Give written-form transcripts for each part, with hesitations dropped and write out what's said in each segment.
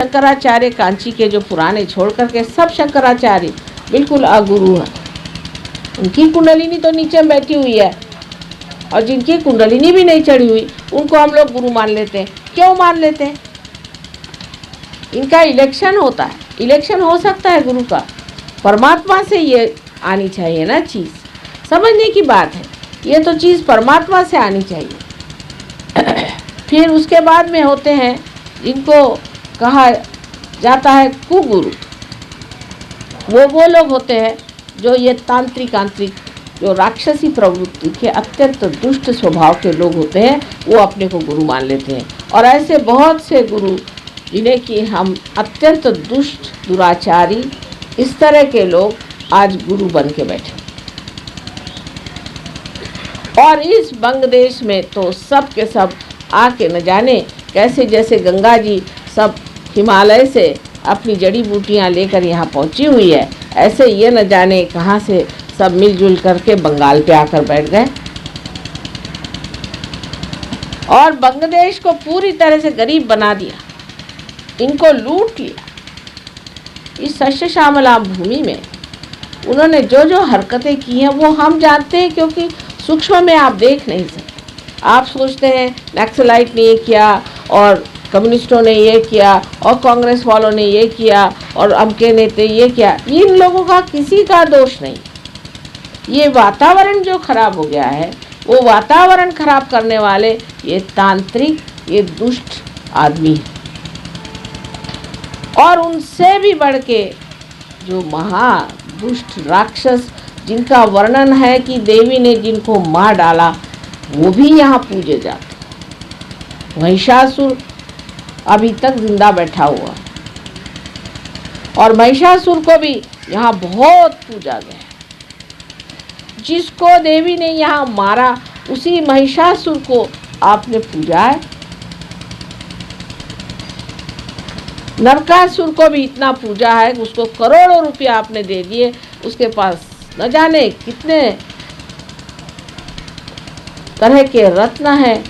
शंकराचार्य कांची के जो पुराने छोड़ करके सब शंकराचार्य बिल्कुल अगुरु हैं। उनकी कुंडलिनी तो नीचे बैठी हुई है और जिनकी कुंडलिनी भी नहीं चढ़ी हुई उनको हम लोग गुरु मान लेते हैं। क्यों मान लेते हैं? इनका इलेक्शन होता है, इलेक्शन हो सकता है गुरु का। परमात्मा से ये आनी चाहिए ना चीज़, समझने की बात है। ये तो चीज़ परमात्मा से आनी चाहिए। फिर उसके बाद में होते हैं जिनको कहा जाता है कुगुरु। वो लोग होते हैं जो ये तांत्रिक जो राक्षसी प्रवृत्ति के अत्यंत दुष्ट स्वभाव के लोग होते हैं, वो अपने को गुरु मान लेते हैं। और ऐसे बहुत से गुरु जिन्हें कि हम अत्यंत दुष्ट दुराचारी इस तरह के लोग आज गुरु बन के बैठे। और इस बंग देश में तो सब के सब आके न जाने कैसे, जैसे गंगा जी सब हिमालय से अपनी जड़ी बूटियाँ लेकर यहाँ पहुँची हुई है, ऐसे ये न जाने कहाँ से सब मिलजुल करके बंगाल पे आकर बैठ गए और बांग्लादेश को पूरी तरह से गरीब बना दिया, इनको लूट लिया। इस सस्य श्यामला भूमि में उन्होंने जो जो हरकतें की हैं वो हम जानते हैं, क्योंकि सूक्ष्म में आप देख नहीं सकते। आप सोचते हैं नक्सलाइट ने ये किया और कम्युनिस्टों ने ये किया और कांग्रेस वालों ने ये किया और अमके नेता ये किया। इन लोगों का किसी का दोष नहीं। ये वातावरण जो खराब हो गया है, वो वातावरण खराब करने वाले ये तांत्रिक, ये दुष्ट आदमी है। और उनसे भी बढ़ के जो महा दुष्ट राक्षस जिनका वर्णन है कि देवी ने जिनको मार डाला, वो भी यहाँ पूजे जाते। महिषासुर अभी तक जिंदा बैठा हुआ और महिषासुर को भी यहाँ बहुत पूजा गया। जिसको देवी ने यहाँ मारा उसी महिषासुर को आपने पूजा है। नरकासुर को भी इतना पूजा है कि उसको करोड़ों रुपया आपने दे दिए। उसके पास न जाने कितने तरह के रत्न हैं,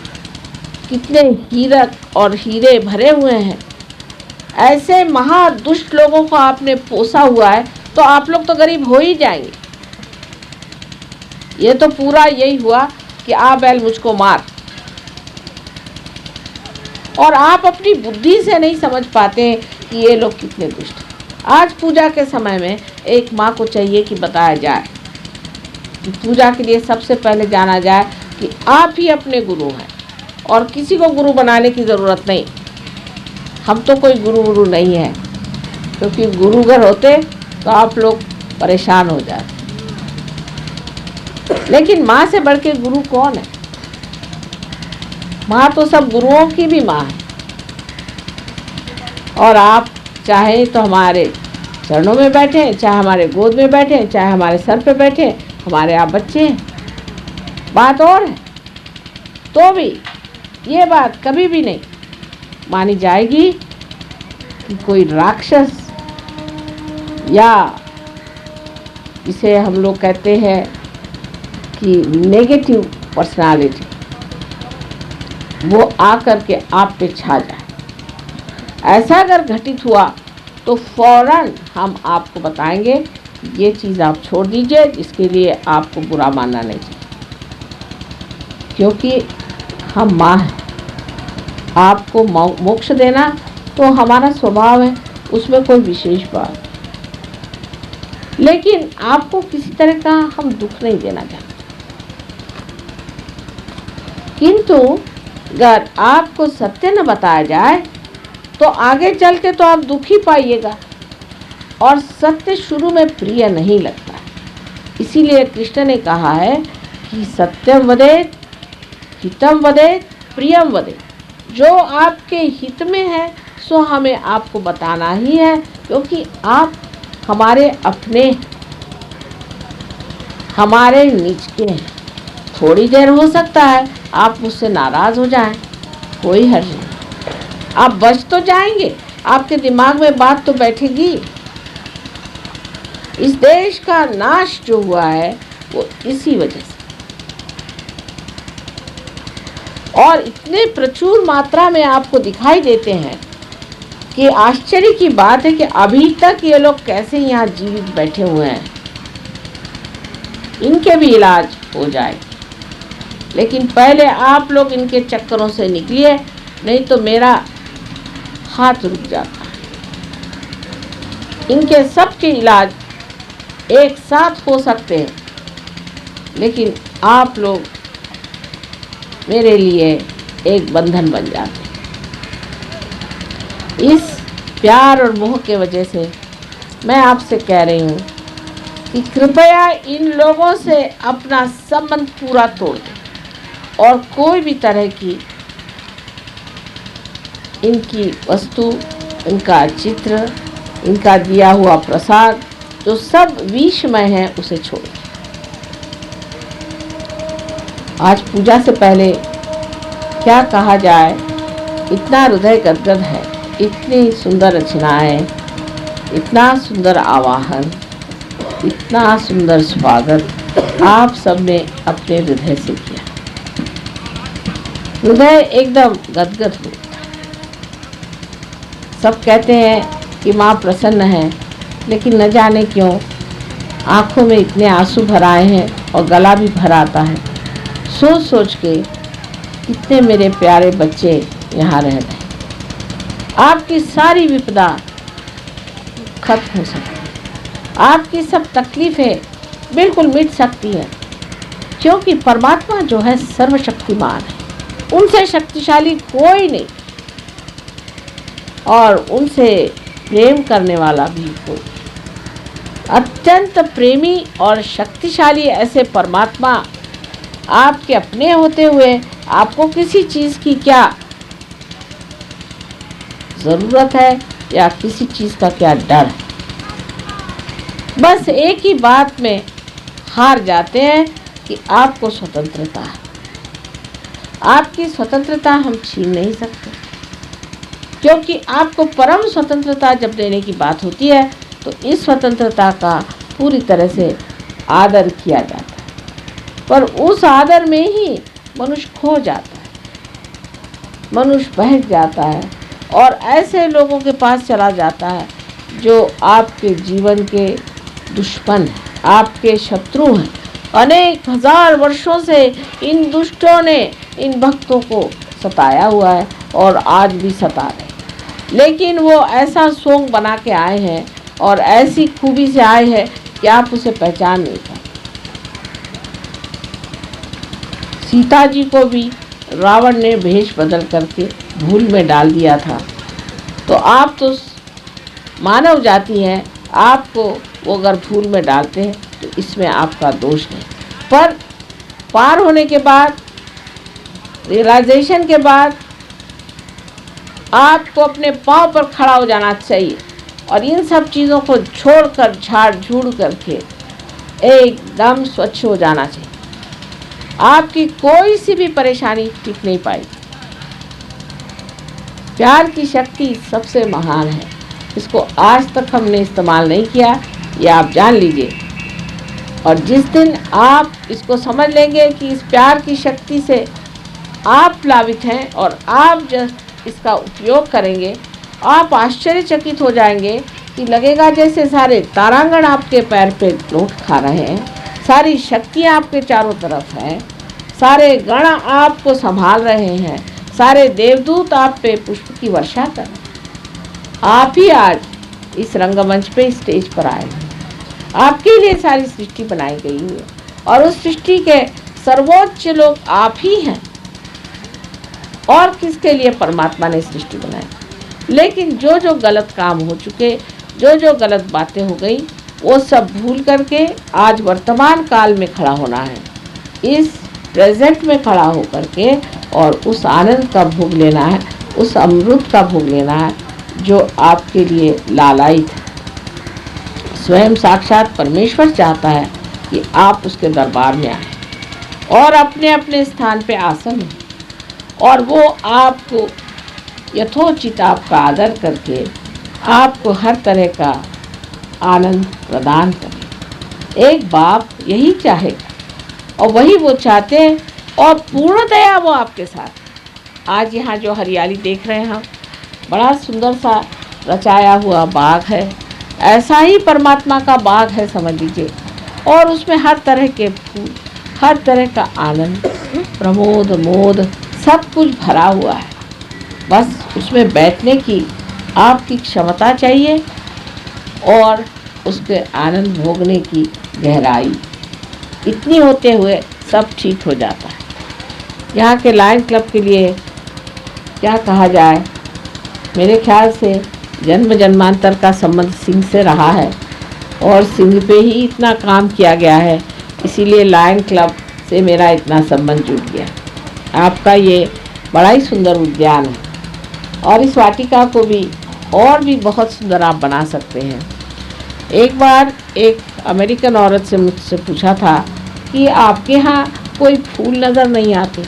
कितने हीरक और हीरे भरे हुए हैं। ऐसे महादुष्ट लोगों को आपने पोसा हुआ है, तो आप लोग तो गरीब हो ही जाएंगे। ये तो पूरा यही हुआ कि आ बैल मुझको मार। और आप अपनी बुद्धि से नहीं समझ पाते कि ये लोग कितने दुष्ट हैं। आज पूजा के समय में एक माँ को चाहिए कि बताया जाए कि पूजा के लिए सबसे पहले जाना जाए कि आप ही अपने गुरु हैं और किसी को गुरु बनाने की ज़रूरत नहीं। हम तो कोई गुरु नहीं है, क्योंकि गुरु अगर होते तो आप लोग परेशान हो जाते। लेकिन माँ से बढ़ के गुरु कौन है? माँ तो सब गुरुओं की भी माँ है। और आप चाहे तो हमारे चरणों में बैठे, चाहे हमारे गोद में बैठे, चाहे हमारे सर पे बैठे, हमारे आप बच्चे हैं। बात और है, तो भी ये बात कभी भी नहीं मानी जाएगी कि कोई राक्षस या इसे हम लोग कहते हैं कि नेगेटिव पर्सनालिटी वो आकर के आप पे छा जाए। ऐसा अगर घटित हुआ तो फौरन हम आपको बताएंगे ये चीज़ आप छोड़ दीजिए, इसके लिए आपको बुरा मानना नहीं चाहिए, क्योंकि हम माँ हैं। आपको मोक्ष देना तो हमारा स्वभाव है, उसमें कोई विशेष बात। लेकिन आपको किसी तरह का हम दुख नहीं देना चाहते। किंतु अगर आपको सत्य न बताया जाए तो आगे चल के तो आप दुखी पाइएगा। और सत्य शुरू में प्रिय नहीं लगता है, इसीलिए कृष्ण ने कहा है कि सत्यम वदेत, हितम वदेत, प्रियम वदेत। जो आपके हित में है सो हमें आपको बताना ही है, क्योंकि आप हमारे अपने, हमारे निज के हैं। थोड़ी देर हो सकता है आप मुझसे नाराज़ हो जाएं, कोई हर्ज नहीं। आप बच तो जाएंगे, आपके दिमाग में बात तो बैठेगी। इस देश का नाश जो हुआ है वो इसी वजह से, और इतने प्रचुर मात्रा में आपको दिखाई देते हैं कि आश्चर्य की बात है कि अभी तक ये लोग कैसे यहाँ जीवित बैठे हुए हैं। इनके भी इलाज हो जाए, लेकिन पहले आप लोग इनके चक्करों से निकलिए, नहीं तो मेरा हाथ रुक जाता है। इनके सबके इलाज एक साथ हो सकते हैं, लेकिन आप लोग मेरे लिए एक बंधन बन जाते हैं। इस प्यार और मोह के वजह से मैं आपसे कह रही हूँ कि कृपया इन लोगों से अपना संबंध पूरा तोड़ दें और कोई भी तरह की इनकी वस्तु, इनका चित्र, इनका दिया हुआ प्रसाद जो सब विषमय है उसे छोड़ें। आज पूजा से पहले क्या कहा जाए, इतना हृदय गदगद है, इतनी सुंदर रचनाएं, इतना सुंदर आवाहन, इतना सुंदर स्वागत आप सबने अपने हृदय से किया। हृदय एकदम गदगद हो। सब कहते हैं कि माँ प्रसन्न है, लेकिन न जाने क्यों आंखों में इतने आंसू भर आए हैं और गला भी भर आता है सोच सोच के कितने मेरे प्यारे बच्चे यहाँ रह रहे। आपकी सारी विपदा खत्म हो सकती है, आपकी सब तकलीफें बिल्कुल मिट सकती हैं, क्योंकि परमात्मा जो है सर्वशक्तिमान है, उनसे शक्तिशाली कोई नहीं और उनसे प्रेम करने वाला भी कोई। अत्यंत प्रेमी और शक्तिशाली ऐसे परमात्मा आपके अपने होते हुए आपको किसी चीज़ की क्या ज़रूरत है या किसी चीज़ का क्या डर है। बस एक ही बात में हार जाते हैं कि आपको स्वतंत्रता है। आपकी स्वतंत्रता हम छीन नहीं सकते, क्योंकि आपको परम स्वतंत्रता जब देने की बात होती है तो इस स्वतंत्रता का पूरी तरह से आदर किया जाता है, पर उस आदर में ही मनुष्य खो जाता है, मनुष्य बहक जाता है और ऐसे लोगों के पास चला जाता है जो आपके जीवन के दुश्मन हैं, आपके शत्रु हैं। अनेक हजार वर्षों से इन दुष्टों ने इन भक्तों को सताया हुआ है और आज भी सता रहे, लेकिन वो ऐसा सोंग बना के आए हैं और ऐसी खूबी से आए हैं कि आप उसे पहचान नहीं पाते। सीता जी को भी रावण ने भेष बदल करके भूल में डाल दिया था, तो आप तो मानव जाति हैं, आपको वो अगर भूल में डालते हैं तो इसमें आपका दोष नहीं, पर पार होने के बाद, रियलाइजेशन के बाद आपको अपने पांव पर खड़ा हो जाना चाहिए और इन सब चीज़ों को छोड़कर झाड़ झूड़ करके एकदम स्वच्छ हो जाना चाहिए। आपकी कोई सी भी परेशानी टिक नहीं पाएगी। प्यार की शक्ति सबसे महान है, इसको आज तक हमने इस्तेमाल नहीं किया, ये आप जान लीजिए। और जिस दिन आप इसको समझ लेंगे कि इस प्यार की शक्ति से आप प्लावित हैं और आप जब इसका उपयोग करेंगे, आप आश्चर्यचकित हो जाएंगे कि लगेगा जैसे सारे तारांगण आपके पैर पे लौट खा रहे हैं, सारी शक्तियाँ आपके चारों तरफ हैं, सारे गण आपको संभाल रहे हैं, सारे देवदूत आप पे पुष्प की वर्षा कर रहे हैं। आप ही आज इस रंगमंच पे स्टेज पर आए हैं, आपके लिए सारी सृष्टि बनाई गई है और उस सृष्टि के सर्वोच्च लोग आप ही हैं। और किसके लिए परमात्मा ने सृष्टि बनाई। लेकिन जो जो गलत काम हो चुके, जो जो गलत बातें हो गई, वो सब भूल करके आज वर्तमान काल में खड़ा होना है, इस प्रेजेंट में खड़ा हो करके और उस आनंद का भोग लेना है, उस अमृत का भोग लेना है जो आपके लिए लालायित है। स्वयं साक्षात परमेश्वर चाहता है कि आप उसके दरबार में आए और अपने अपने स्थान पे आसन हो और वो आपको यथोचित आपका आदर करके आपको हर तरह का आनंद प्रदान करे। एक बाप यही चाहेगा और वही वो चाहते हैं और पूर्णतया वो आपके साथ। आज यहाँ जो हरियाली देख रहे हैं हम, बड़ा सुंदर सा रचाया हुआ बाग है, ऐसा ही परमात्मा का बाग है समझ लीजिए। और उसमें हर तरह के फूल, हर तरह का आनंद, प्रमोद मोद सब कुछ भरा हुआ है। बस उसमें बैठने की आपकी क्षमता चाहिए और उसके आनंद भोगने की गहराई, इतनी होते हुए सब ठीक हो जाता है। यहाँ के लायन क्लब के लिए क्या कहा जाए, मेरे ख्याल से जन्म जन्मांतर का संबंध सिंह से रहा है और सिंह पे ही इतना काम किया गया है, इसीलिए लायन क्लब से मेरा इतना संबंध जुड़ गया। आपका ये बड़ा ही सुंदर उद्यान है और इस वाटिका को भी और भी बहुत सुंदर आप बना सकते हैं। एक बार एक अमेरिकन औरत से मुझसे पूछा था कि आपके यहाँ कोई फूल नज़र नहीं आते।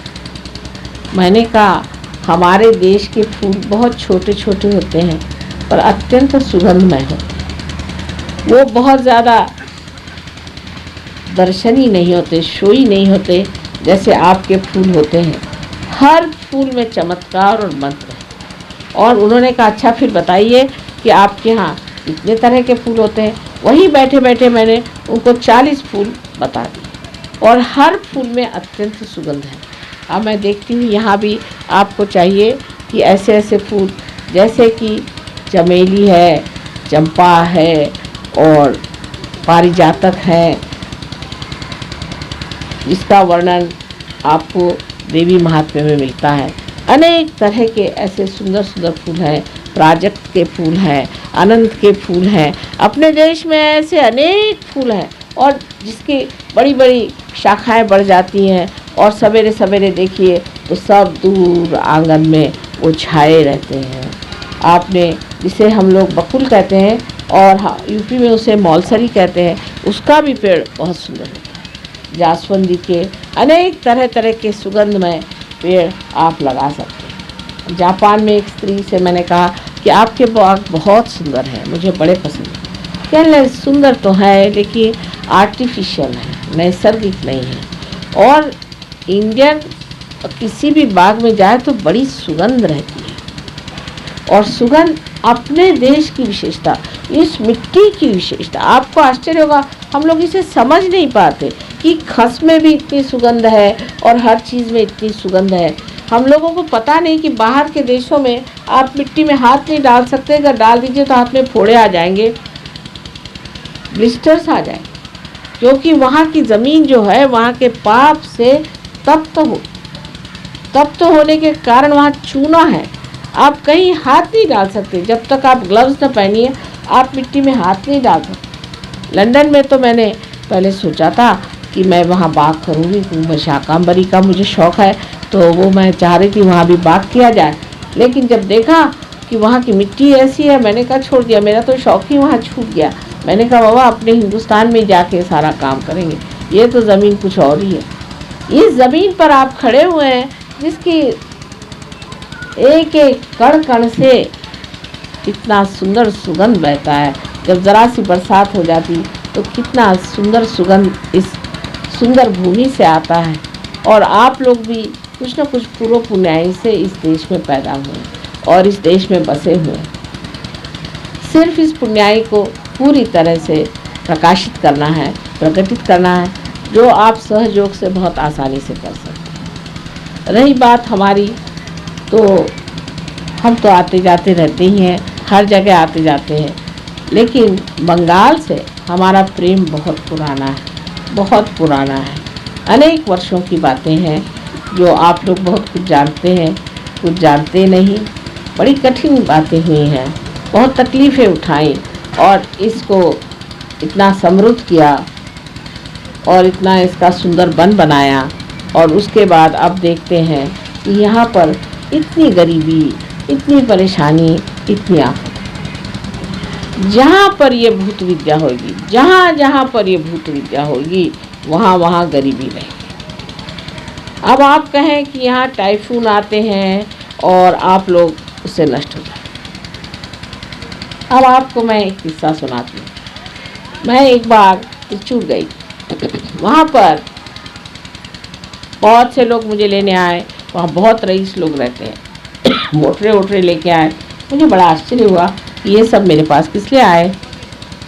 मैंने कहा हमारे देश के फूल बहुत छोटे छोटे होते हैं पर अत्यंत सुगंधमय होते। वो बहुत ज़्यादा दर्शनीय नहीं होते, शोई नहीं होते जैसे आपके फूल होते हैं। हर फूल में चमत्कार और मंत्र है। और उन्होंने कहा अच्छा फिर बताइए कि आपके यहाँ इतने तरह के फूल होते हैं। वहीं बैठे बैठे मैंने उनको 40 फूल बता दिए और हर फूल में अत्यंत सुगंध है। अब मैं देखती हूँ यहाँ भी आपको चाहिए कि ऐसे ऐसे फूल जैसे कि चमेली है, चंपा है और पारिजातक है, जिसका वर्णन आपको देवी महात्म्य में मिलता है। अनेक तरह के ऐसे सुंदर सुंदर फूल हैं, प्राजक्त के फूल हैं, अनंत के फूल हैं। अपने देश में ऐसे अनेक फूल हैं और जिसकी बड़ी बड़ी शाखाएं बढ़ जाती हैं और सवेरे सवेरे देखिए तो सब दूर आंगन में वो छाए रहते हैं। आपने जिसे हम लोग बकुल कहते हैं और यूपी में उसे मौलसरी कहते हैं, उसका भी पेड़ बहुत सुंदर होता है। जासवंदी के अनेक तरह तरह के सुगंधमय पेड़ आप लगा सकते हैं। जापान में एक स्त्री से मैंने कहा कि आपके बाग बहुत सुंदर है, मुझे बड़े पसंद है। कहने सुंदर तो है लेकिन आर्टिफिशियल है, नैसर्गिक नहीं है। और इंडियन किसी भी बाग में जाए तो बड़ी सुगंध रहती है और सुगंध अपने देश की विशेषता, इस मिट्टी की विशेषता। आपको आश्चर्य होगा हम लोग इसे समझ नहीं पाते कि खस में भी इतनी सुगंध है और हर चीज़ में इतनी सुगंध है। हम लोगों को पता नहीं कि बाहर के देशों में आप मिट्टी में हाथ नहीं डाल सकते, अगर डाल दीजिए तो हाथ में फोड़े आ जाएंगे, ब्लिस्टर्स आ जाएंगे, क्योंकि वहाँ की ज़मीन जो है वहाँ के पाप से तप्त होने के कारण वहाँ चूना है। आप कहीं हाथ नहीं डाल सकते जब तक आप ग्लव्स न पहनिए, आप मिट्टी में हाथ नहीं डाल सकते। लंदन में तो मैंने पहले सोचा था कि मैं वहाँ बाग करूँगी, क्योंकि शाकांबरी का मुझे शौक़ है, तो वो मैं चाह रही थी वहाँ भी बाग किया जाए। लेकिन जब देखा कि वहाँ की मिट्टी ऐसी है, मैंने कहा छोड़ दिया, मेरा तो शौक़ ही वहाँ छूट गया। मैंने कहा बाबा अपने हिंदुस्तान में जाके सारा काम करेंगे, ये तो ज़मीन कुछ और ही है। इस ज़मीन पर आप खड़े हुए हैं जिसकी एक एक कण कण से इतना सुंदर सुगंध बहता है। जब ज़रा सी बरसात हो जाती तो कितना सुंदर सुगंध इस सुंदर भूमि से आता है। और आप लोग भी कुछ न कुछ पूर्व पुण्याई से इस देश में पैदा हुए और इस देश में बसे हुए। सिर्फ इस पुण्याई को पूरी तरह से प्रकाशित करना है, प्रकटित करना है, जो आप सहयोग से बहुत आसानी से कर सकते हैं। रही बात हमारी, तो हम तो आते जाते रहते ही हैं, हर जगह आते जाते हैं, लेकिन बंगाल से हमारा प्रेम बहुत पुराना है, बहुत पुराना है। अनेक वर्षों की बातें हैं जो आप लोग बहुत कुछ जानते हैं, कुछ जानते नहीं। बड़ी कठिन बातें हुई हैं, बहुत तकलीफ़ें उठाई और इसको इतना समृद्ध किया और इतना इसका सुंदर वन बनाया। और उसके बाद अब देखते हैं कि यहाँ पर इतनी गरीबी, इतनी परेशानी, इतनी आफत। जहाँ पर ये भूत विद्या होगी, जहाँ जहाँ पर ये भूत विद्या होगी, वहाँ वहाँ गरीबी रहेगी। अब आप कहें कि यहाँ टाइफून आते हैं और आप लोग उससे नष्ट हो जाते। अब आपको मैं एक किस्सा सुनाती हूँ। मैं एक बार त्रिचूर गई, वहाँ पर बहुत से लोग मुझे लेने आए। वहाँ बहुत रईस लोग रहते हैं, मोटरे वोटरे लेके आए। मुझे बड़ा आश्चर्य हुआ ये सब मेरे पास किस लिए आए।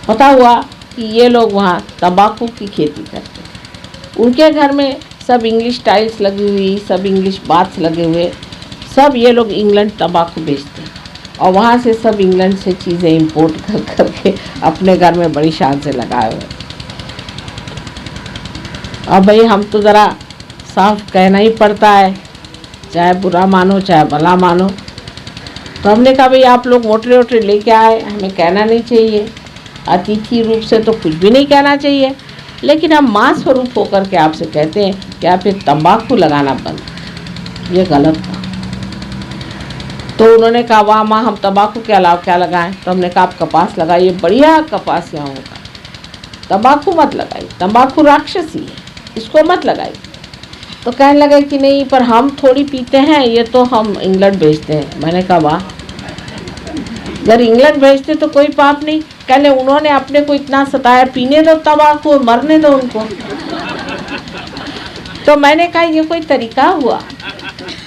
पता हुआ कि ये लोग वहाँ तंबाकू की खेती करते हैं। उनके घर में सब इंग्लिश टाइल्स लगी हुई, सब इंग्लिश बाथ्स लगे हुए, सब ये लोग इंग्लैंड तंबाकू बेचते हैं और वहाँ से सब इंग्लैंड से चीज़ें इंपोर्ट कर करके अपने घर में बड़ी शान से लगाए हुए। अब भाई हम तो ज़रा साफ कहना ही पड़ता है, चाहे बुरा मानो चाहे भला मानो। तो हमने कहा भाई आप लोग मोटरे वोटरे लेके आए, हमें कहना नहीं चाहिए, अतिथि रूप से तो कुछ भी नहीं कहना चाहिए, लेकिन हम मां स्वरूप होकर के आपसे कहते हैं कि आप ये तंबाकू लगाना बंद, ये गलत था। तो उन्होंने कहा वाह माँ हम तंबाकू के अलावा क्या लगाएं। तो हमने कहा आप कपास लगाइए, बढ़िया कपास यहाँ होगा, तंबाकू मत लगाइए, तंबाकू राक्षसी है, इसको मत लगाइए। तो कहने लगे कि नहीं पर हम थोड़ी पीते हैं, ये तो हम इंग्लैंड भेजते हैं। मैंने कहा वाह, अगर इंग्लैंड भेजते तो कोई पाप नहीं। कहले उन्होंने अपने को इतना सताया, पीने दो तंबाकू, मरने दो उनको। तो मैंने कहा ये कोई तरीका हुआ,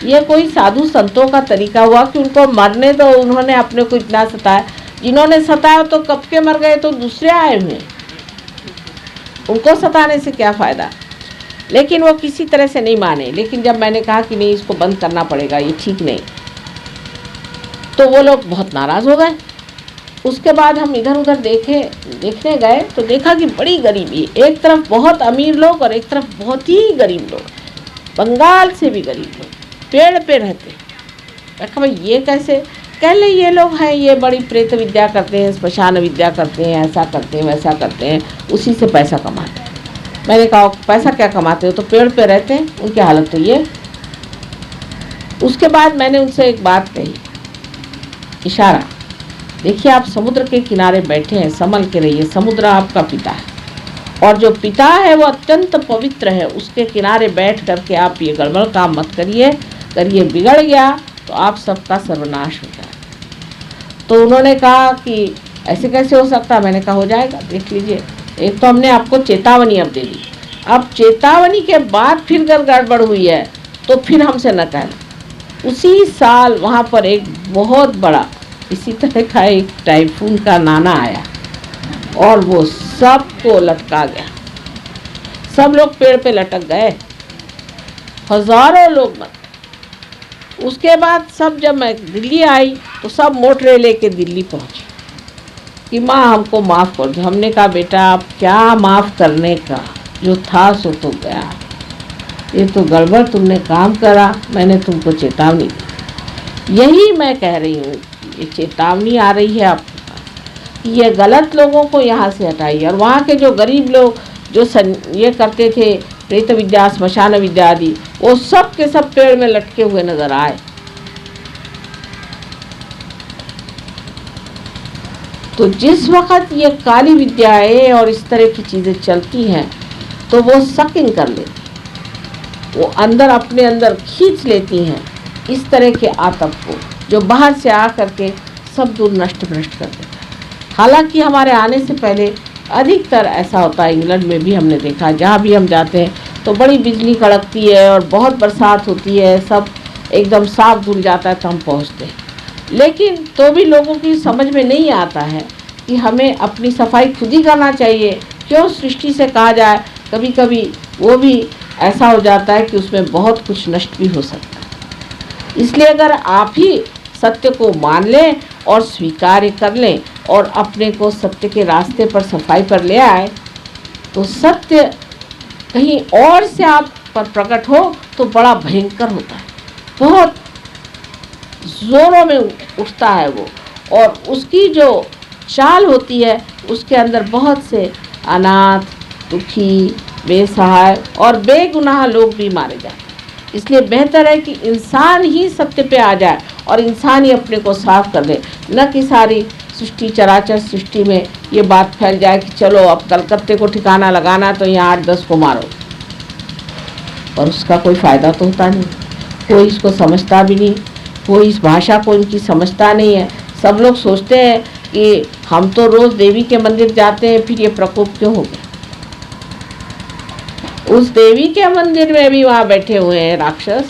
ये कोई साधु संतों का तरीका हुआ कि उनको मरने दो, उन्होंने अपने को इतना सताया। जिन्होंने सताया तो कब के मर गए, तो दूसरे आए हुए, उनको सताने से क्या फ़ायदा। लेकिन वो किसी तरह से नहीं माने। लेकिन जब मैंने कहा कि नहीं इसको बंद करना पड़ेगा, ये ठीक नहीं, तो वो लोग बहुत नाराज़ हो गए। उसके बाद हम इधर उधर देखने गए तो देखा कि बड़ी गरीबी, एक तरफ बहुत अमीर लोग और एक तरफ बहुत ही गरीब लोग, बंगाल से भी गरीब लोग, पेड़ पे रहते। मैं कहा भाई ये कैसे। कह ले ये लोग हैं, ये बड़ी प्रेत विद्या करते हैं, स्मशान विद्या करते हैं, ऐसा करते हैं वैसा करते हैं, उसी से पैसा कमाते हैं। मैंने कहा पैसा क्या कमाते हो, तो पेड़ पे रहते हैं, उनकी हालत तो ये। उसके बाद मैंने उनसे एक बात कही, इशारा, देखिए आप समुद्र के किनारे बैठे हैं, संभल के रहिए, समुद्र आपका पिता है और जो पिता है वो अत्यंत पवित्र है, उसके किनारे बैठ करके आप ये गड़बड़ काम मत करिए, करिए बिगड़ गया तो आप सबका सर्वनाश हो जाए। तो उन्होंने कहा कि ऐसे कैसे हो सकता। मैंने कहा हो जाएगा, देख लीजिए, एक तो हमने आपको चेतावनी अब दे दी, अब चेतावनी के बाद फिर गड़बड़ हुई है तो फिर हमसे न कहना। उसी साल वहाँ पर एक बहुत बड़ा इसी तरह का एक टाइफून का नाना आया और वो सबको लटका गया, सब लोग पेड़ पे लटक गए, हजारों लोग मर। उसके बाद सब जब मैं दिल्ली आई तो सब मोटरे लेके दिल्ली पहुंची कि माँ हमको माफ़ कर दो। हमने कहा बेटा आप क्या माफ़ करने का, जो था सो तो गया, ये तो गड़बड़ तुमने काम करा, मैंने तुमको चेतावनी दी। यही मैं कह रही हूँ, ये चेतावनी आ रही है आपके पास कि ये गलत लोगों को यहाँ से हटाइए। और वहाँ के जो गरीब लोग जो ये करते थे प्रेत विद्या, स्मशान विद्या आदि, वो सब के सब पेड़ में लटके हुए नजर आए। तो जिस वक़्त ये काली विद्याएं और इस तरह की चीज़ें चलती हैं तो वो सकिंग कर लेती, वो अंदर अपने अंदर खींच लेती हैं इस तरह के आतप को, जो बाहर से आ करके सब दूर नष्ट भ्रष्ट कर देता है। हालांकि हमारे आने से पहले अधिकतर ऐसा होता है, इंग्लैंड में भी हमने देखा, जहाँ भी हम जाते हैं तो बड़ी बिजली कड़कती है और बहुत बरसात होती है, सब एकदम साफ धुल जाता है तो हम पहुँचते हैं। लेकिन तो भी लोगों की समझ में नहीं आता है कि हमें अपनी सफाई खुद ही करना चाहिए। क्यों सृष्टि से कहा जाए, कभी कभी वो भी ऐसा हो जाता है कि उसमें बहुत कुछ नष्ट भी हो सकता है। इसलिए अगर आप ही सत्य को मान लें और स्वीकार कर लें और अपने को सत्य के रास्ते पर सफाई पर ले आए तो सत्य कहीं और से आप पर प्रकट हो तो बड़ा भयंकर होता है, बहुत जोरों में उठता है वो, और उसकी जो चाल होती है उसके अंदर बहुत से अनाथ, दुखी, बेसहाय और बेगुनाह लोग भी मारे जाते हैं। इसलिए बेहतर है कि इंसान ही सत्य पे आ जाए और इंसान ही अपने को साफ कर दे, न कि सारी सृष्टि चराचर सृष्टि में ये बात फैल जाए कि चलो अब कलकत्ते को ठिकाना लगाना तो यहाँ 8-10 को मारो, और उसका कोई फ़ायदा तो होता नहीं, कोई इसको समझता भी नहीं, कोई इस भाषा को इनकी समझता नहीं है। सब लोग सोचते हैं कि हम तो रोज़ देवी के मंदिर जाते हैं, फिर ये प्रकोप क्यों हो गया। उस देवी के मंदिर में भी वहाँ बैठे हुए हैं राक्षस,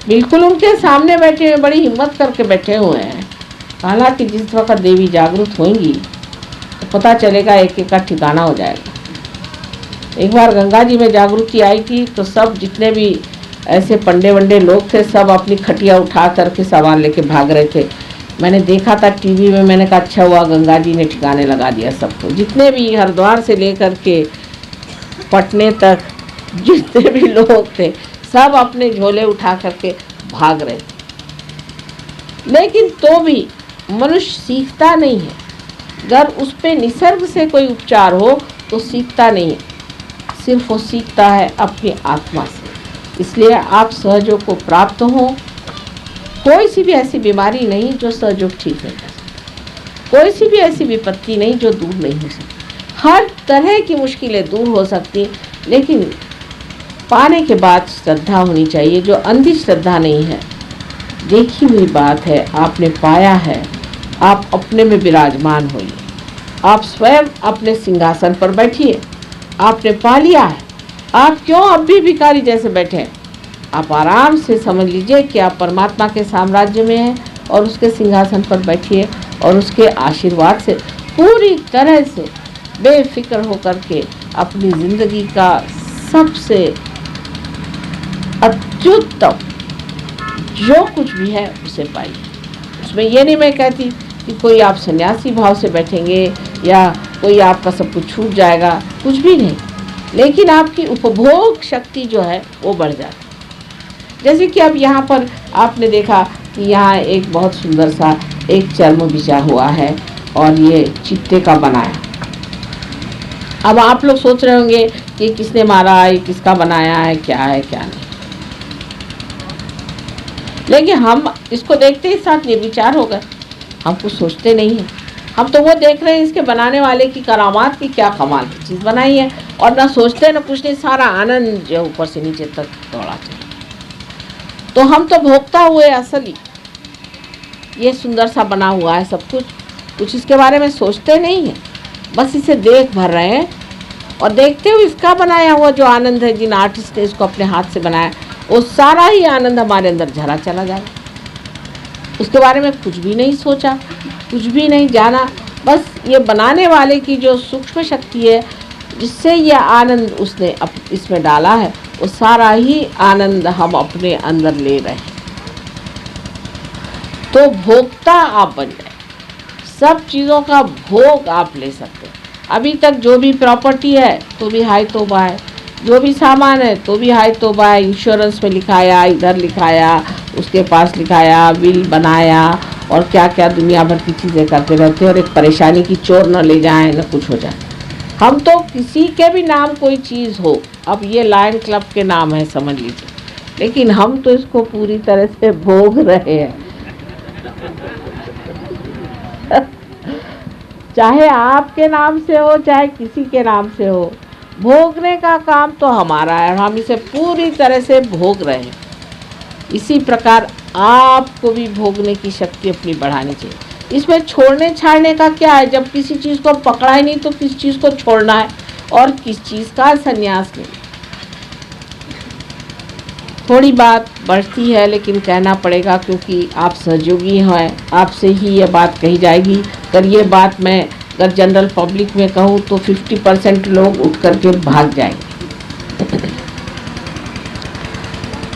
बिल्कुल उनके सामने बैठे हुए, बड़ी हिम्मत करके बैठे हुए हैं हालांकि जिस वक्त देवी जागृत होंगी तो पता चलेगा, एक एक का ठिकाना हो जाएगा। एक बार गंगा जी में जागृति आई थी तो सब जितने भी ऐसे पंडे वंडे लोग थे सब अपनी खटिया उठा करके सामान लेके भाग रहे थे। मैंने देखा था टीवी में, मैंने कहा अच्छा हुआ गंगा जी ने ठिकाने लगा दिया सबको। जितने भी हरिद्वार से लेकर के पटने तक जितने भी लोग थे सब अपने झोले उठा करके भाग रहे थे। लेकिन तो भी मनुष्य सीखता नहीं है। अगर उस पे निसर्ग से कोई उपचार हो तो सीखता नहीं है, सिर्फ वो सीखता है अपनी आत्मा से। इसलिए आप सहयोग को प्राप्त हो। कोई सी भी ऐसी बीमारी नहीं जो सहयोग ठीक नहीं कर सकती, कोई सी भी ऐसी विपत्ति नहीं जो दूर नहीं हो सकती। हर तरह की मुश्किलें दूर हो सकती, लेकिन पाने के बाद श्रद्धा होनी चाहिए, जो अंधी श्रद्धा नहीं है। देखी हुई बात है, आपने पाया है, आप अपने में विराजमान होइए। आप स्वयं अपने सिंहासन पर बैठिए, आपने पा लिया है। आप क्यों अब भी भिखारी जैसे बैठे हैं? आप आराम से समझ लीजिए कि आप परमात्मा के साम्राज्य में हैं और उसके सिंहासन पर बैठिए और उसके आशीर्वाद से पूरी तरह से बेफिक्र होकर के अपनी ज़िंदगी का सबसे अत्युत्तम जो कुछ भी है उसे पाइए। उसमें ये नहीं मैं कहती कि कोई आप सन्यासी भाव से बैठेंगे या कोई आपका सब कुछ छूट जाएगा, कुछ भी नहीं। लेकिन आपकी उपभोग शक्ति जो है वो बढ़ जाती है। जैसे कि अब यहाँ पर आपने देखा कि यहाँ एक बहुत सुंदर सा एक चर्म बिछा हुआ है और ये चिट्टे का बनाया। अब आप लोग सोच रहे होंगे कि किसने मारा है, किसका बनाया है, क्या है क्या नहीं। लेकिन हम इसको देखते ही साथ निर्विचार हो गए, हम कुछ सोचते नहीं हैं। हम तो वो देख रहे हैं इसके बनाने वाले की करामात की क्या कमाल की चीज़ बनाई है, और ना सोचते ना कुछ नहीं, सारा आनंद जो ऊपर से नीचे तक दौड़ा चले। तो हम तो भोगता हुए असली ये सुंदर सा बना हुआ है सब कुछ इसके बारे में सोचते नहीं हैं, बस इसे देख भर रहे हैं। और देखते हुए इसका बनाया हुआ जो आनंद है, जिन आर्टिस्ट ने इसको अपने हाथ से बनाया, वो सारा ही आनंद हमारे अंदर झरा चला जाएगा। उसके बारे में कुछ भी नहीं सोचा, कुछ भी नहीं जाना, बस ये बनाने वाले की जो सूक्ष्म शक्ति है जिससे ये आनंद उसने इसमें डाला है, वो सारा ही आनंद हम अपने अंदर ले रहे हैं। तो भोक्ता आप बन जाए, सब चीज़ों का भोग आप ले सकते हैं। अभी तक जो भी प्रॉपर्टी है तो भी हाय तौबा है, जो भी सामान है तो भी हाय तौबा है। इंश्योरेंस में लिखाया, इधर लिखाया, उसके पास लिखाया, बिल बनाया और क्या क्या दुनिया भर की चीज़ें करते रहते हैं। और एक परेशानी की चोर न ले जाए न कुछ हो जाए। हम तो किसी के भी नाम कोई चीज़ हो, अब ये लायन क्लब के नाम है समझ लीजिए, लेकिन हम तो इसको पूरी तरह से भोग रहे हैं। चाहे आपके नाम से हो चाहे किसी के नाम से हो, भोगने का काम तो हमारा है, हम इसे पूरी तरह से भोग रहे हैं। इसी प्रकार आपको भी भोगने की शक्ति अपनी बढ़ानी चाहिए। इसमें छोड़ने छाड़ने का क्या है? जब किसी चीज़ को पकड़ा ही नहीं तो किस चीज़ को छोड़ना है और किस चीज़ का संन्यास लेना। थोड़ी बात बढ़ती है लेकिन कहना पड़ेगा, क्योंकि आप सहयोगी हैं, आपसे ही ये बात कही जाएगी। अगर ये बात मैं अगर जनरल पब्लिक में कहूँ तो 50% लोग उठ करके भाग जाएंगे।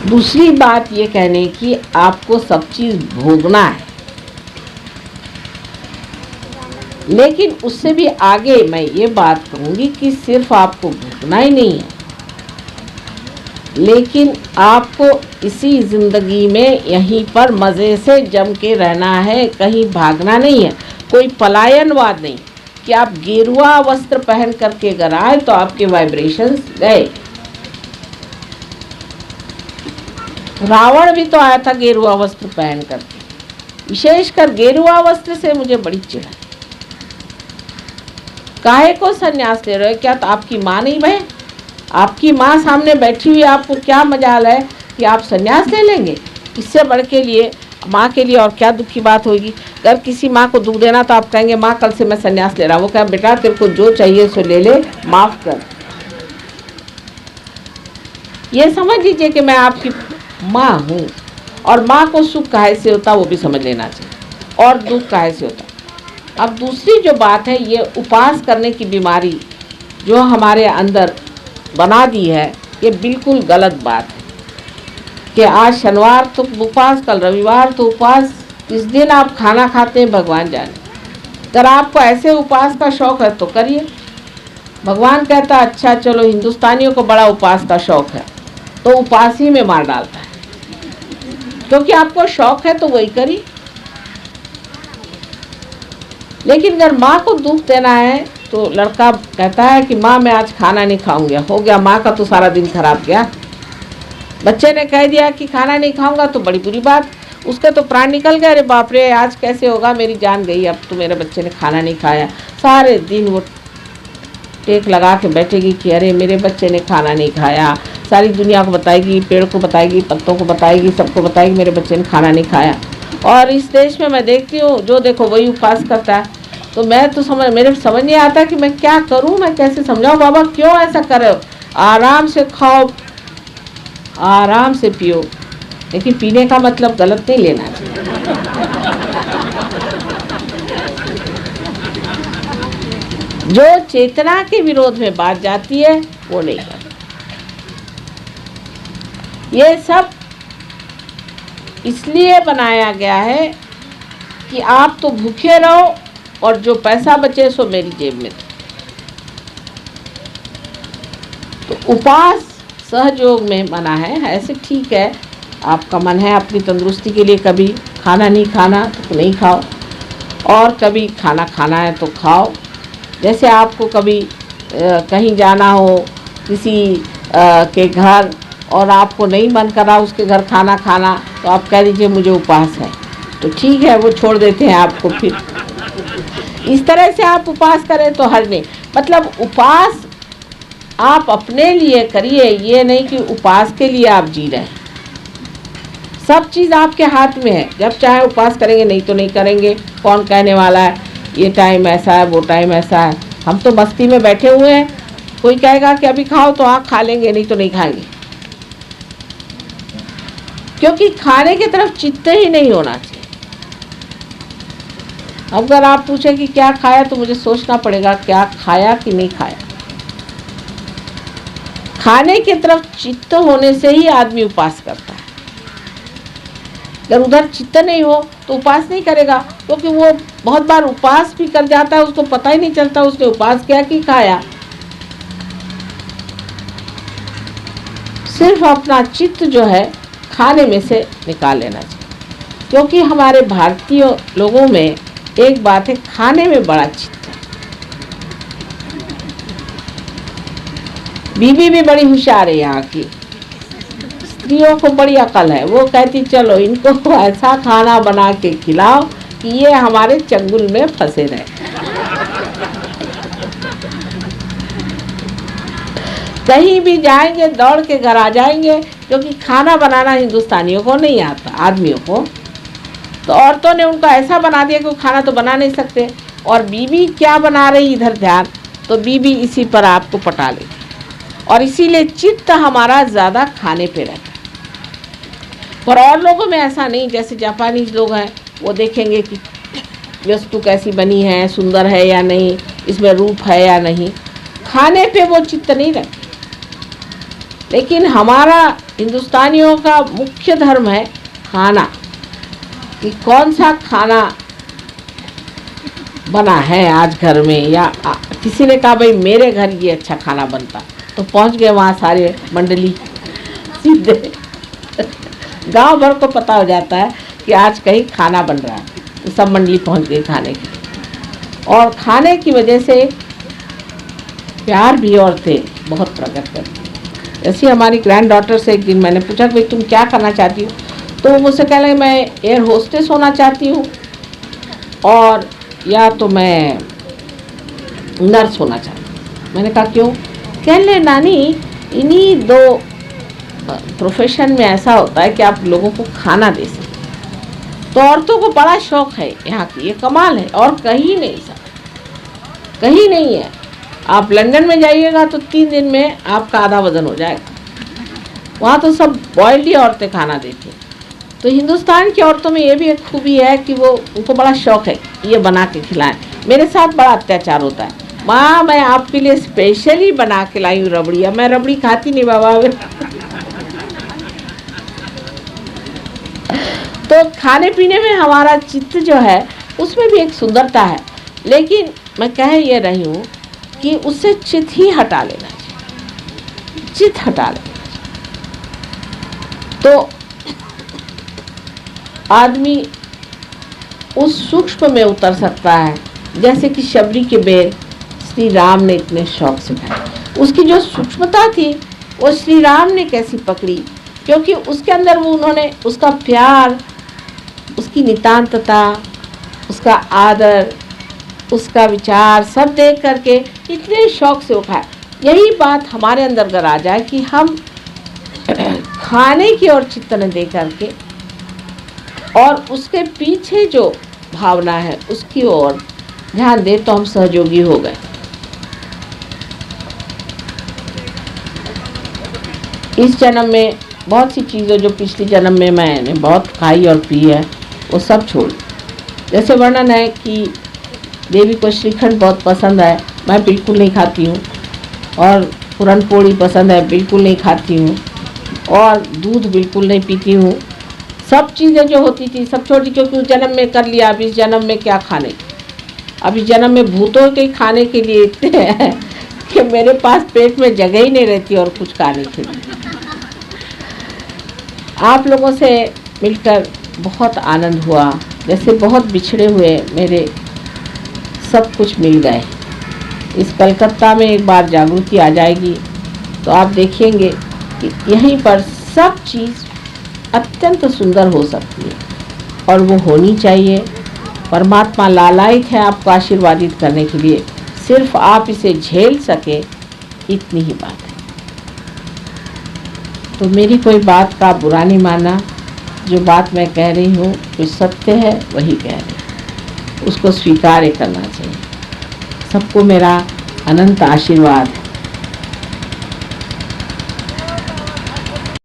दूसरी बात ये कहने की, आपको सब चीज़ भोगना है, लेकिन उससे भी आगे मैं ये बात कहूँगी कि सिर्फ आपको भोगना ही नहीं है, लेकिन आपको इसी ज़िंदगी में यहीं पर मज़े से जम के रहना है, कहीं भागना नहीं है। कोई पलायनवाद नहीं कि आप गेरुआ वस्त्र पहन करके अगर आए तो आपके वाइब्रेशंस गए। रावण भी तो आया था गेरुआ वस्त्र पहन करके। विशेषकर गेरुआ वस्त्र से मुझे बड़ी चिढ़ है। काहे को संन्यास ले रहे हो? क्या तो आपकी माँ नहीं बहन? आपकी माँ सामने बैठी हुई, आपको क्या मजाल है कि आप संन्यास ले लेंगे? इससे बढ़ के लिए माँ के लिए और क्या दुख की बात होगी। अगर किसी माँ को दुख देना तो आप कहेंगे माँ कल से मैं संन्यास ले रहा हूँ। वो कहे बेटा तेरे को जो चाहिए सो ले ले, माफ़ कर। ये समझ लीजिए कि मैं आपकी माँ हूँ और माँ को सुख काहे से होता वो भी समझ लेना चाहिए। और दुख काहे से होता। अब दूसरी जो बात है, ये उपवास करने की बीमारी जो हमारे अंदर बना दी है, ये बिल्कुल गलत बात है कि आज शनिवार तो उपवास, कल रविवार तो उपवास, इस दिन आप खाना खाते हैं भगवान जाने। अगर आपको ऐसे उपवास का शौक़ है तो करिए। भगवान कहता है अच्छा चलो, हिंदुस्तानियों को बड़ा उपवास का शौक़ है, तो उपवास ही में मार डालता है। क्योंकि आपको शौक़ है तो वही करिए। लेकिन अगर माँ को दुख देना है तो लड़का कहता है कि माँ मैं आज खाना नहीं खाऊंगा, हो गया माँ का तो सारा दिन खराब गया। बच्चे ने कह दिया कि खाना नहीं खाऊंगा तो बड़ी बुरी बात, उसके तो प्राण निकल गए, अरे बाप रे आज कैसे होगा, मेरी जान गई, अब तो मेरे बच्चे ने खाना नहीं खाया। सारे दिन वो टेक लगा के बैठेगी कि अरे मेरे बच्चे ने खाना नहीं खाया, सारी दुनिया को बताएगी, पेड़ को बताएगी, पत्तों को बताएगी, सबको बताएगी मेरे बच्चे ने खाना नहीं खाया। और इस देश में मैं देखती हूँ जो देखो वही उपवास करता है। तो मैं तो मेरे समझ नहीं आता कि मैं क्या करूँ, मैं कैसे समझाऊँ। बाबा क्यों ऐसा कर रहे हो, आराम से खाओ, आराम से पियो, लेकिन पीने का मतलब गलत नहीं लेना चाहिए। जो चेतना के विरोध में बात जाती है वो नहीं करना। ये सब इसलिए बनाया गया है कि आप तो भूखे रहो और जो पैसा बचे सो मेरी जेब में। तो उपवास सहयोग में मना है, ऐसे ठीक है, आपका मन है अपनी तंदुरुस्ती के लिए कभी खाना नहीं खाना तो नहीं खाओ, और कभी खाना खाना है तो खाओ। जैसे आपको कभी कहीं जाना हो किसी के घर और आपको नहीं मन कर रहा उसके घर खाना खाना, तो आप कह दीजिए मुझे उपवास है, तो ठीक है वो छोड़ देते हैं आपको। फिर इस तरह से आप उपवास करें तो हर नहीं, मतलब उपवास आप अपने लिए करिए, ये नहीं कि उपवास के लिए आप जी रहे हैं। सब चीज़ आपके हाथ में है, जब चाहे उपवास करेंगे, नहीं तो नहीं करेंगे। कौन कहने वाला है ये टाइम ऐसा है वो टाइम ऐसा है। हम तो मस्ती में बैठे हुए हैं, कोई कहेगा कि अभी खाओ तो आप खा लेंगे, नहीं तो नहीं खाएंगे, क्योंकि खाने की तरफ चित्त ही नहीं होना चाहिए। अगर आप पूछें कि क्या खाया तो मुझे सोचना पड़ेगा क्या खाया कि नहीं खाया। खाने की तरफ चित्त होने से ही आदमी उपवास करता है। अगर उधर चित्त नहीं हो तो उपवास नहीं करेगा, क्योंकि वो बहुत बार उपवास भी कर जाता है, उसको पता ही नहीं चलता उसने उपवास किया कि खाया। सिर्फ अपना चित्त जो है खाने में से निकाल लेना चाहिए, क्योंकि हमारे भारतीय लोगों में एक बात है, खाने में बड़ा चित्त है। बीबी भी बड़ी होशियार है यहाँ की, स्त्रियों को बड़ी अकल है। वो कहती चलो इनको ऐसा खाना बना के खिलाओ कि ये हमारे चंगुल में फंसे रहे। कहीं भी जाएंगे दौड़ के घर आ जाएंगे, क्योंकि खाना बनाना हिंदुस्तानियों को नहीं आता, आदमियों को। तो औरतों ने उनको ऐसा बना दिया कि वो खाना तो बना नहीं सकते, और बीबी क्या बना रही इधर ध्यान, तो बीबी इसी पर आपको पटा लेगी, और इसीलिए चित्त हमारा ज़्यादा खाने पे रहता है। पर और लोगों में ऐसा नहीं, जैसे जापानीज लोग हैं वो देखेंगे कि वस्तु कैसी बनी है, सुंदर है या नहीं, इसमें रूप है या नहीं, खाने पे वो चित्त नहीं रखते। लेकिन हमारा हिंदुस्तानियों का मुख्य धर्म है खाना, कि कौन सा खाना बना है आज घर में, या किसी ने कहा भाई मेरे घर ये अच्छा खाना बनता, तो पहुंच गए वहाँ सारे मंडली सीधे गांव भर को पता हो जाता है कि आज कहीं खाना बन रहा है, तो सब मंडली पहुंच गई खाने की। और खाने की वजह से प्यार भी औरतें बहुत प्रकट करती। जैसे हमारी ग्रैंड डॉटर से एक दिन मैंने पूछा भाई तुम क्या करना चाहती हो, तो वो मुझसे कह लगे मैं एयर होस्टेस होना चाहती हूँ, और या तो मैं नर्स होना चाहती हूँ। मैंने कहा क्यों? कह ले नानी इन्हीं दो प्रोफेशन में ऐसा होता है कि आप लोगों को खाना दे सकते। तो औरतों को बड़ा शौक है यहाँ की, ये कमाल है, और कहीं नहीं सर, कहीं नहीं है। आप लंदन में जाइएगा तो 3 दिन में आपका आधा वजन हो जाएगा। वहाँ तो सब बॉयल्ड ही औरतें खाना देती हैं। तो हिंदुस्तान की औरतों में ये भी एक खूबी है कि वो उनको बड़ा शौक है ये बना के खिलाएं। मेरे साथ बड़ा अत्याचार होता है, माँ मैं आपके लिए स्पेशली बना के लाई हूँ रबड़ी। अब मैं रबड़ी खाती नहीं बाबा। तो खाने पीने में हमारा चित्त जो है उसमें भी एक सुंदरता है, लेकिन मैं कह ये रही हूँ कि उससे चित्त ही हटा लेना चाहिए, चित्त हटा लेना चाहिए। तो आदमी उस सूक्ष्म में उतर सकता है, जैसे कि शबरी के बेर श्री राम ने इतने शौक से खाए। उसकी जो सूक्ष्मता थी वो श्री राम ने कैसी पकड़ी, क्योंकि उसके अंदर वो उन्होंने उसका प्यार, उसकी नितांतता, उसका आदर, उसका विचार सब देख करके इतने शौक से उठाए। यही बात हमारे अंदर अगर आ जाए कि हम खाने की ओर चित्त न दे करके और उसके पीछे जो भावना है उसकी ओर ध्यान दे, तो हम सहयोगी हो गए। इस जन्म में बहुत सी चीज़ें जो पिछले जन्म में मैंने बहुत खाई और पी है वो सब छोड़। जैसे वर्णन है कि देवी को श्रीखंड बहुत पसंद है, मैं बिल्कुल नहीं खाती हूँ, और पूरन पोड़ी पसंद है, बिल्कुल नहीं खाती हूँ, और दूध बिल्कुल नहीं पीती हूँ। सब चीज़ें जो होती थी सब छोड़ दी, क्योंकि उस जन्म में कर लिया। अब इस जन्म में क्या खाने, अब इस जन्म में भूतों के खाने के लिए इतने हैं कि मेरे पास पेट में जगह ही नहीं रहती और कुछ खाने के लिए। आप लोगों से मिलकर बहुत आनंद हुआ, जैसे बहुत बिछड़े हुए मेरे सब कुछ मिल गए। इस कलकत्ता में एक बार जागृति आ जाएगी तो आप देखेंगे कि यहीं पर सब चीज़ अत्यंत सुंदर हो सकती है, और वो होनी चाहिए। परमात्मा लालायित है आपको आशीर्वादित करने के लिए, सिर्फ आप इसे झेल सके, इतनी ही बात है। तो मेरी कोई बात का बुरा नहीं माना, जो बात मैं कह रही हूँ जो सत्य है वही कह रही हूँ, उसको स्वीकार करना चाहिए। सबको मेरा अनंत आशीर्वाद है।